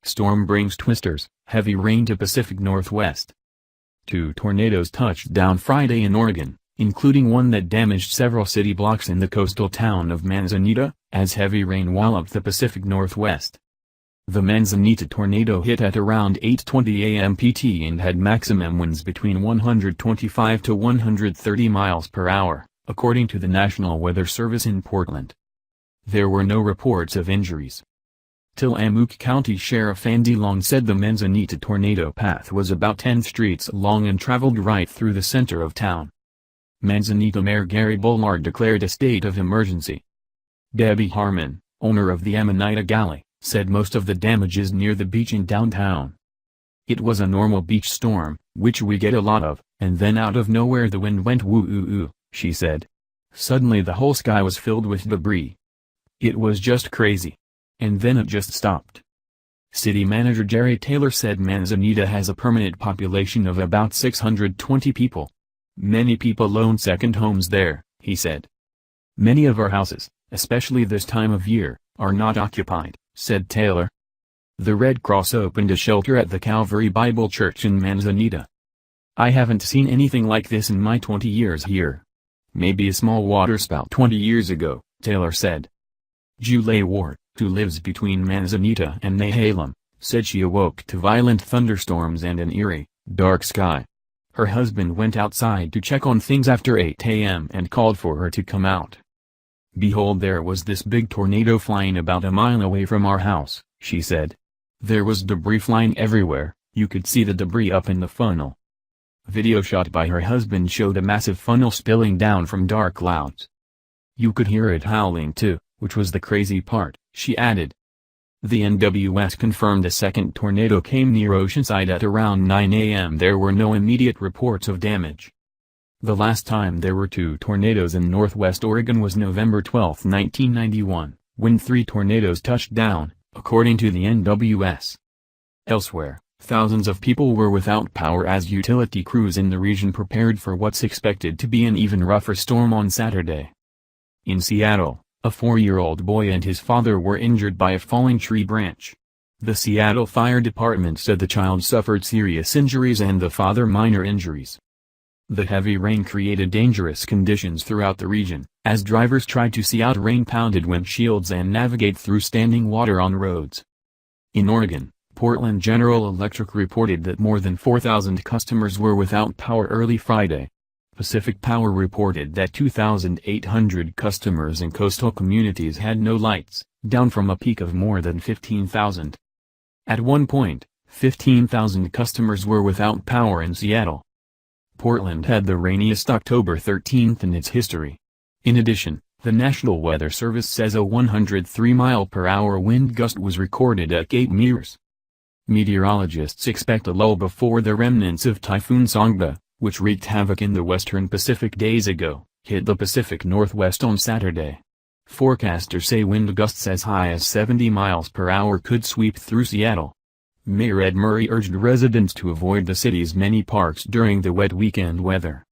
Storm brings twisters, heavy rain to Pacific Northwest. 2 tornadoes touched down Friday in Oregon, including one that damaged several city blocks in the coastal town of Manzanita, as heavy rain walloped the Pacific Northwest. The Manzanita tornado hit at around 8:20 a.m. PT and had maximum winds between 125 to 130 miles per hour, according to the National Weather Service in Portland. There were no reports of injuries. Tillamook County Sheriff Andy Long said the Manzanita tornado path was about 10 streets long and traveled right through the center of town. Manzanita Mayor Garry Bullard declared a state of emergency. Debbie Harmon, owner of the Amanita Galley, said most of the damage is near the beach in downtown. It was a normal beach storm, which we get a lot of, and then out of nowhere the wind went whoo-oo, she said. Suddenly the whole sky was filled with debris. It was just crazy. And then it just stopped. City Manager Jerry Taylor said Manzanita has a permanent population of about 620 people. Many people own second homes there, he said. Many of our houses, especially this time of year, are not occupied, said Taylor. The Red Cross opened a shelter at the Calvary Bible Church in Manzanita. I haven't seen anything like this in my 20 years here. Maybe a small waterspout 20 years ago, Taylor said. Julie Ward, who lives between Manzanita and Nehalem, said she awoke to violent thunderstorms and an eerie, dark sky. Her husband went outside to check on things after 8 a.m. and called for her to come out. Behold, there was this big tornado flying about a mile away from our house, she said. There was debris flying everywhere, you could see the debris up in the funnel. Video shot by her husband showed a massive funnel spilling down from dark clouds. You could hear it howling too, which was the crazy part, she added. The NWS confirmed a second tornado came near Oceanside at around 9 a.m. There were no immediate reports of damage. The last time there were 2 tornadoes in northwest Oregon was November 12, 1991, when 3 tornadoes touched down, according to the NWS. Elsewhere, thousands of people were without power as utility crews in the region prepared for what's expected to be an even rougher storm on Saturday. In Seattle, a 4-year-old boy and his father were injured by a falling tree branch. The Seattle Fire Department said the child suffered serious injuries and the father minor injuries. The heavy rain created dangerous conditions throughout the region, as drivers tried to see out rain-pounded windshields and navigate through standing water on roads. In Oregon, Portland General Electric reported that more than 4,000 customers were without power early Friday. Pacific Power reported that 2,800 customers in coastal communities had no lights, down from a peak of more than 15,000. At one point, 15,000 customers were without power in Seattle. Portland had the rainiest October 13th in its history. In addition, the National Weather Service says a 103-mile-per-hour wind gust was recorded at Cape Meares. Meteorologists expect a lull before the remnants of Typhoon Songba, which wreaked havoc in the western Pacific days ago, hit the Pacific Northwest on Saturday. Forecasters say wind gusts as high as 70 miles per hour could sweep through Seattle. Mayor Ed Murray urged residents to avoid the city's many parks during the wet weekend weather.